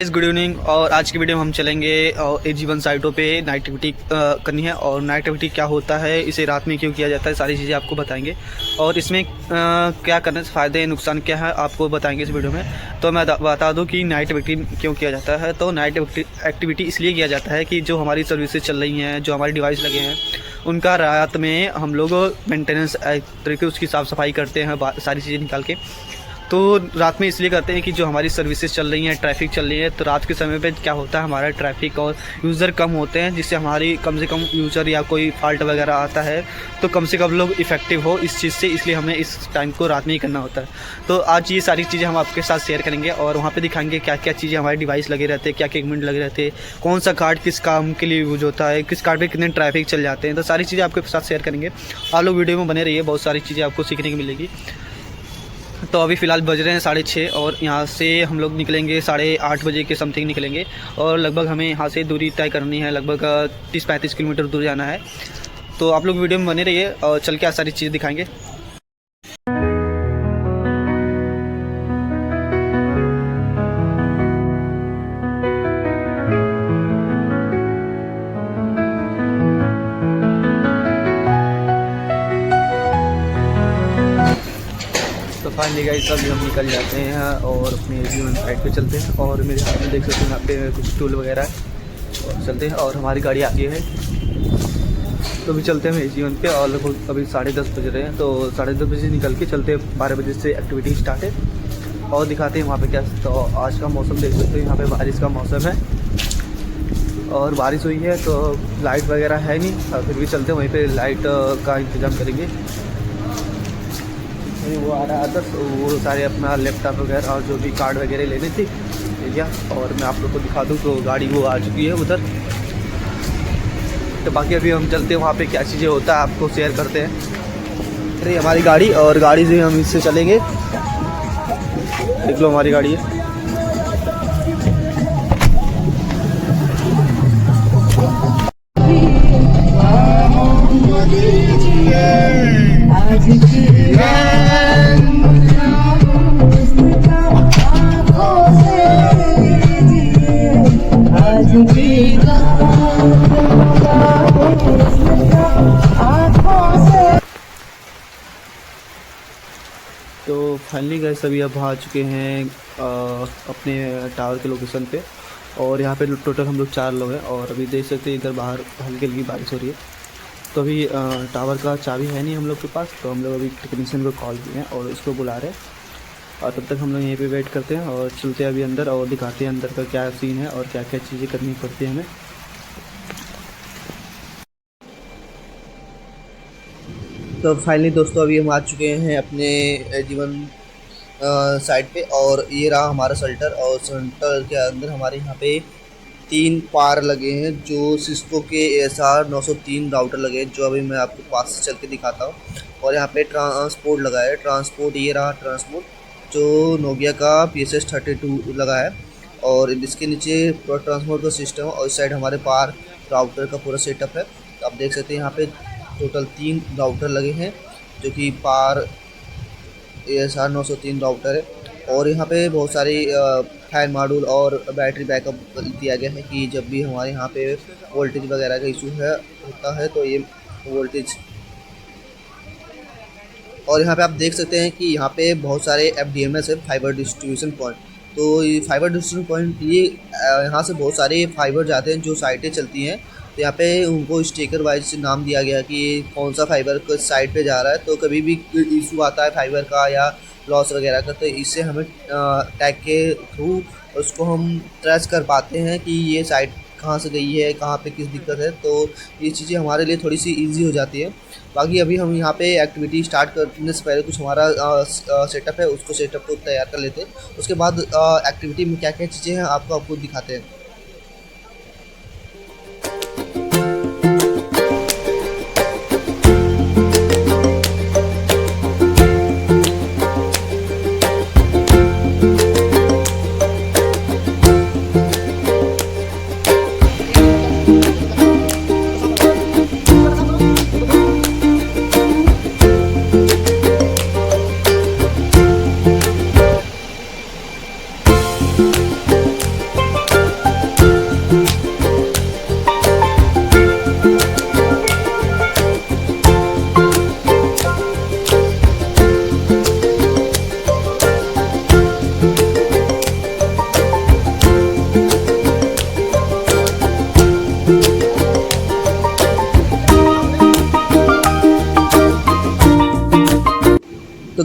इस good evening. और आज की वीडियो में हम चलेंगे AG1 साइटों पे नाइट एक्टिविटी करनी है। और नाइट एक्टिविटी क्या होता है, इसे रात में क्यों किया जाता है, सारी चीज़ें आपको बताएंगे। और इसमें क्या करने से फ़ायदे नुकसान क्या है आपको बताएंगे इस वीडियो में। तो मैं बता दूं कि नाइट एक्टिविटी क्यों किया जाता है। तो नाइट एक्टिविटी इसलिए किया जाता है कि जो हमारी सर्विसेज चल रही हैं, जो हमारे डिवाइस लगे हैं, उनका रात में हम लोग मेंटेनेंस तरीके उसकी साफ़ सफाई करते हैं, सारी चीज़ें निकाल के। तो रात में इसलिए करते हैं कि जो हमारी सर्विसेज चल रही हैं, ट्रैफिक चल रही है, तो रात के समय पे क्या होता है, हमारा ट्रैफिक और यूज़र कम होते हैं, जिससे हमारी कम से कम यूज़र या कोई फॉल्ट वगैरह आता है तो कम से कम लोग इफ़ेक्टिव हो इस चीज़ से, इसलिए हमें इस टाइम को रात में ही करना होता है। तो आज ये सारी चीज़ें हम आपके साथ शेयर करेंगे और वहाँ पर दिखाएंगे क्या क्या चीज़ें हमारे डिवाइस लगे रहते हैं, क्या क्या इक्विपमेंट लगे रहते हैं, कौन सा कार्ड किस काम के लिए यूज होता है, किस कार्ड पर कितने ट्रैफिक चल जाते हैं। तो सारी चीज़ें आपके साथ शेयर करेंगे। आप लोग वीडियो में बने रहिए, बहुत सारी चीज़ें आपको सीखने को मिलेगी। तो अभी फ़िलहाल बज रहे हैं 6:30 और यहाँ से हम लोग निकलेंगे 8:30 बजे के समथिंग निकलेंगे। और लगभग हमें यहाँ से दूरी तय करनी है, लगभग 30-35 किलोमीटर दूर जाना है। तो आप लोग वीडियो में बने रहिए और चल के सारी चीज़ें दिखाएंगे। तो फाइनली गाइस अभी हम निकल जाते हैं और अपने AG1 साइड पे चलते हैं। और मेरे हाथ में देख सकते हैं यहाँ पे कुछ टूल वगैरह है और चलते हैं। और हमारी गाड़ी आगे है, तो अभी चलते हैं AG1 पे। और लगभग अभी 10:30 बज रहे हैं, तो 10:30 बजे निकल के चलते हैं। 12 बजे से एक्टिविटी स्टार्ट है और दिखाते हैं वहाँ पे क्या। तो आज का मौसम देख सकते हैं, यहाँ पे बारिश का मौसम है और बारिश हुई है, तो लाइट वगैरह है नहीं, फिर भी चलते हैं वहीं पर लाइट का इंतज़ाम करेंगे। वो आ रहा था, तो वो सारे अपना लैपटॉप वगैरह और जो भी कार्ड वगैरह लेने थे ले गया। और मैं आप लोग को दिखा दूँ तो गाड़ी वो आ चुकी है उधर। तो बाकी अभी हम चलते हैं वहाँ पे क्या चीज़ें होता है आपको शेयर करते हैं। अरे हमारी गाड़ी, और गाड़ी से हम इससे चलेंगे, देख लो हमारी गाड़ी है। तो फाइनली गए सभी अब आ चुके हैं अपने टावर के लोकेशन पे। और यहाँ पे टोटल हम लोग 4 लोग हैं। और अभी देख सकते हैं इधर बाहर हल्की हल्की बारिश हो रही है। तो अभी टावर का चाबी है नहीं हम लोग के पास, तो हम लोग अभी टेक्नीशियन को कॉल किए हैं और उसको बुला रहे हैं। और तब तक हम लोग यहीं पे वेट करते हैं और चलते हैं अभी अंदर और दिखाते हैं अंदर का क्या सीन है और क्या क्या चीज़ें करनी पड़ती है हमें। तो फाइनली दोस्तों अभी हम आ चुके हैं अपने AG1 साइड पे। और ये रहा हमारा शेल्टर। और शेल्टर के अंदर हमारे यहाँ पे 3 पार लगे हैं, जो सिस्को के ASR 903 राउटर लगे हैं, जो अभी मैं आपको पास से चल के दिखाता हूँ। और यहाँ पे ट्रांसपोर्ट लगा है, ट्रांसपोर्ट ये रहा ट्रांसपोर्ट, जो नोकिया का PSS32 लगा है। और इसके नीचे पूरा ट्रांसपोर्ट का सिस्टम है और इस साइड हमारे पार राउटर का पूरा सेटअप है। तो आप देख सकते हैं यहाँ पे टोटल 3 राउटर लगे हैं, जो कि पार ASR 903 राउटर है। और यहाँ पे बहुत सारी फैन मॉड्यूल और बैटरी बैकअप दिया गया है कि जब भी हमारे यहाँ पे वोल्टेज वगैरह का इशू होता है तो ये वोल्टेज। और यहाँ पे आप देख सकते हैं कि यहाँ पे बहुत सारे FDMS है, फाइबर डिस्ट्रीब्यूशन पॉइंट। तो ये फाइबर डिस्ट्रीब्यूशन पॉइंट, ये यहाँ से बहुत सारे फाइबर जाते हैं जो साइटें चलती हैं। तो यहाँ पे उनको स्टिकर वाइज नाम दिया गया कि कौन सा फाइबर किस साइड पे जा रहा है। तो कभी भी इशू आता है फाइबर का या लॉस वगैरह का, तो इससे हमें टैग के थ्रू उसको हम ट्रेस कर पाते हैं कि ये साइट कहाँ से गई है, कहाँ पे किस दिक्कत है। तो ये चीज़ें हमारे लिए थोड़ी सी ईजी हो जाती है। बाकी अभी हम यहाँ पे एक्टिविटी स्टार्ट करने से पहले कुछ हमारा सेटअप है, उसको सेटअप को तैयार कर लेते हैं। उसके बाद एक्टिविटी में क्या क्या चीज़ें हैं आपको दिखाते हैं।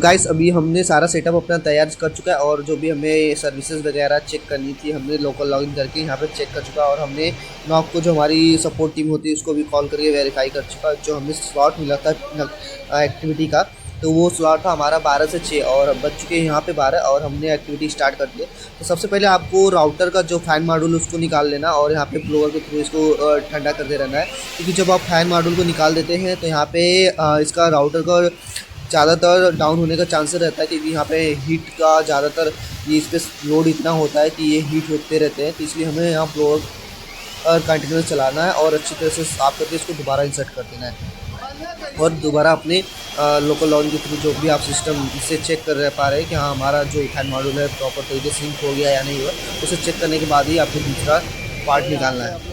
गाइस अभी हमने सारा सेटअप अपना तैयार कर चुका है और जो भी हमें सर्विसेज वगैरह चेक करनी थी हमने लोकल लॉगिन करके यहाँ पे चेक कर चुका और हमने नॉक को जो हमारी सपोर्ट टीम होती है उसको भी कॉल करके वेरीफाई कर चुका। जो हमें स्लॉट मिला था एक्टिविटी का तो वो स्लॉट था हमारा 12 से 6 और बच चुके हैं यहाँ पे 12 और हमने एक्टिविटी स्टार्ट कर दी। तो सबसे पहले आपको राउटर का जो फैन मॉड्यूल उसको निकाल लेना और यहाँ पे ब्लोअर के थ्रू इसको ठंडा करते रहना है, क्योंकि जब आप फैन मॉड्यूल को निकाल देते हैं तो यहाँ पे इसका राउटर का ज़्यादातर डाउन होने का चांसेस रहता है, क्योंकि यहाँ पे हीट का ज़्यादातर ये इस पर लोड इतना होता है कि ये हीट होते रहते हैं। तो इसलिए हमें यहाँ ब्लोअर कंटिन्यूस चलाना है और अच्छी तरह से साफ करके इसको दोबारा इंसर्ट कर देना है और दोबारा अपने लोकल लॉगिन के थ्रू जो भी आप सिस्टम से चेक कर पा रहे हैं कि हाँ हमारा जो फैन मॉड्यूल है प्रॉपर तरीके से सिंक हो गया या नहीं हुआ, उसे चेक करने के बाद ही आपको दूसरा पार्ट निकालना है।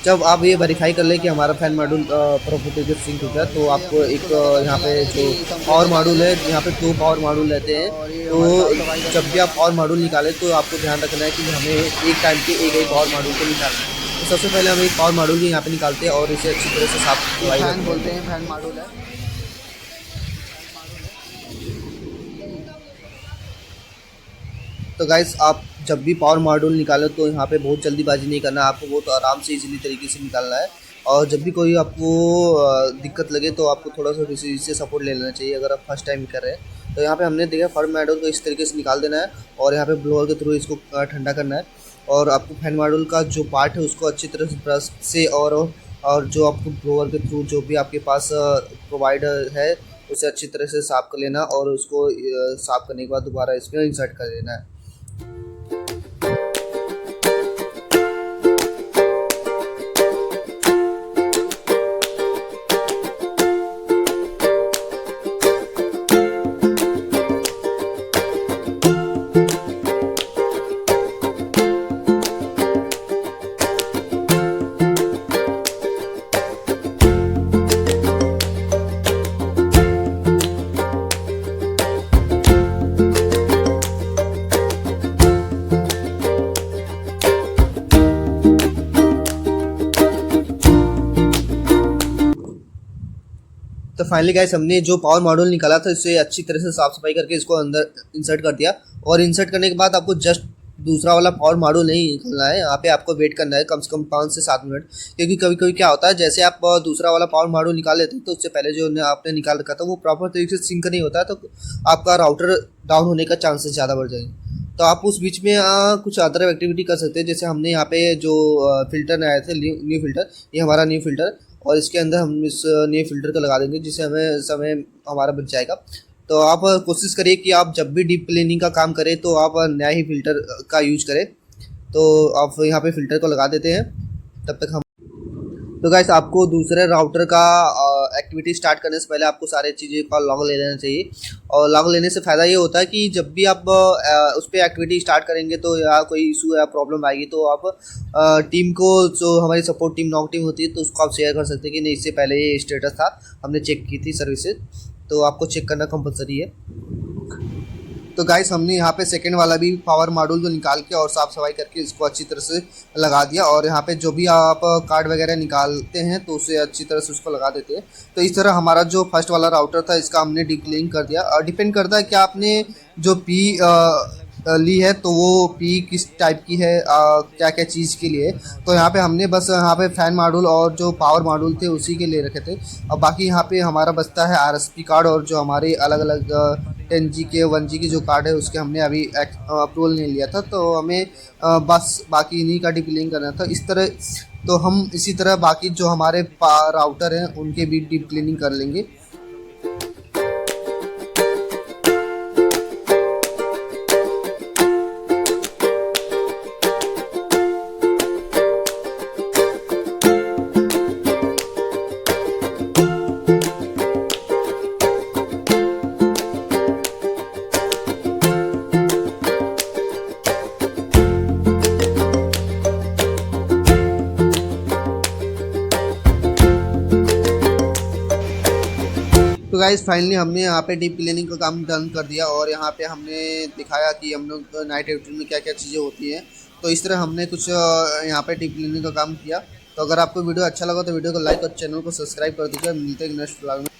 जब आप ये वेरीफाई कर ले कि हमारा फैन मॉड्यूल प्रॉपर तरीके से सिंक हो गया तो आपको एक यहाँ पे जो पावर मॉड्यूल है, यहाँ पे 2 पावर मॉड्यूल रहते हैं, तो जब भी आप पावर मॉड्यूल निकालें तो आपको ध्यान रखना है कि हमें एक टाइम के एक पावर मॉड्यूल को निकालना है। तो सबसे पहले हम एक पावर मॉड्यूल यहाँ पे निकालते हैं और इसे अच्छी तरह से साफ फैन बोलते हैं, फैन मॉड्यूल है। तो गाइस आप जब भी पावर मॉड्यूल निकालो तो यहाँ पे बहुत जल्दीबाजी नहीं करना, आपको बहुत आराम से इजीली तरीके से निकालना है। और जब भी कोई आपको दिक्कत लगे तो आपको थोड़ा सा किसी से सपोर्ट ले लेना चाहिए अगर आप फर्स्ट टाइम कर रहे हैं। तो यहाँ पे हमने देखा फर्स्ट मॉड्यूल को इस तरीके से निकाल देना है और यहाँ पे ब्लोअर के थ्रू इसको ठंडा करना है और आपको फैन मॉड्यूल का जो पार्ट है उसको अच्छी तरह से ब्रश से और जो आपको ब्लोअर के थ्रू जो भी आपके पास प्रोवाइडर है उसे अच्छी तरह से साफ़ कर लेना और उसको साफ़ करने के बाद दोबारा इसमें इंसर्ट कर देना है। तो फाइनली गाइस हमने जो पावर मॉड्यूल निकाला था इसे अच्छी तरह से साफ सफाई करके इसको अंदर इंसर्ट कर दिया और इंसर्ट करने के बाद आपको जस्ट दूसरा वाला पावर मॉड्यूल नहीं निकालना है, यहाँ पे आपको वेट करना है कम से कम 5 से 7 मिनट, क्योंकि कभी कभी क्या होता है जैसे आप दूसरा वाला पावर मॉड्यूल निकाल लेते हैं तो उससे पहले जो आपने निकाल रखा था वो प्रॉपर तरीके से सिंक नहीं होता है, तो आपका राउटर डाउन होने का चांसेस ज़्यादा बढ़ जाएंगे। तो आप उस बीच में कुछ अदर एक्टिविटी कर सकते हैं, जैसे हमने यहाँ पे जो फिल्टर नए थे न्यू फिल्टर, ये हमारा न्यू फिल्टर और इसके अंदर हम इस नए फिल्टर को लगा देंगे जिससे हमें समय हमारा बच जाएगा। तो आप कोशिश करिए कि आप जब भी डीप क्लीनिंग का काम करें तो आप नया ही फिल्टर का यूज करें। तो आप यहाँ पे फिल्टर को लगा देते हैं तब तक हम। तो गाइस आपको दूसरे राउटर का एक्टिविटी स्टार्ट करने से पहले आपको सारी चीज़ें का लॉग ले लेना चाहिए और लॉग लेने से फ़ायदा ये होता है कि जब भी आप उस पर एक्टिविटी स्टार्ट करेंगे तो या कोई इशू या प्रॉब्लम आएगी तो आप टीम को, जो हमारी सपोर्ट टीम नॉक टीम होती है, तो उसको आप शेयर कर सकते हैं कि नहीं इससे पहले ये स्टेटस था, हमने चेक की थी सर्विसेज, तो आपको चेक करना कंपलसरी है। तो गाइस हमने यहाँ पे सेकंड वाला भी पावर मॉड्यूल को निकाल के और साफ़ सफाई करके इसको अच्छी तरह से लगा दिया और यहाँ पे जो भी आप कार्ड वगैरह निकालते हैं तो उसे अच्छी तरह से उसको लगा देते हैं। तो इस तरह हमारा जो फर्स्ट वाला राउटर था इसका हमने डीप क्लीनिंग कर दिया और डिपेंड करता है कि आपने जो पी ली है तो वो पी किस टाइप की है, क्या क्या चीज़ के लिए। तो यहाँ पे हमने बस यहाँ पे फैन मॉड्यूल और जो पावर मॉड्यूल थे उसी के लिए रखे थे और बाकी यहाँ पे हमारा बचता है RSP कार्ड और जो हमारे अलग अलग 10G के 1G की जो कार्ड है उसके हमने अभी अप्रूवल नहीं लिया था, तो हमें बस बाकी इन्हीं का डीप क्लीनिंग करना था। इस तरह तो हम इसी तरह बाकी जो हमारे राउटर हैं उनके भी डीप क्लीनिंग कर लेंगे। तो गाइस फाइनली हमने यहाँ पे डीप क्लीनिंग का काम डन कर दिया और यहाँ पे हमने दिखाया कि हम लोग नाइट एक्टिविटी में क्या क्या चीज़ें होती हैं। तो इस तरह हमने कुछ यहाँ पे डीप क्लीनिंग का काम किया। तो अगर आपको वीडियो अच्छा लगा तो वीडियो को लाइक और चैनल को सब्सक्राइब कर दीजिए। मिलते हैं नेक्स्ट व्लॉग में।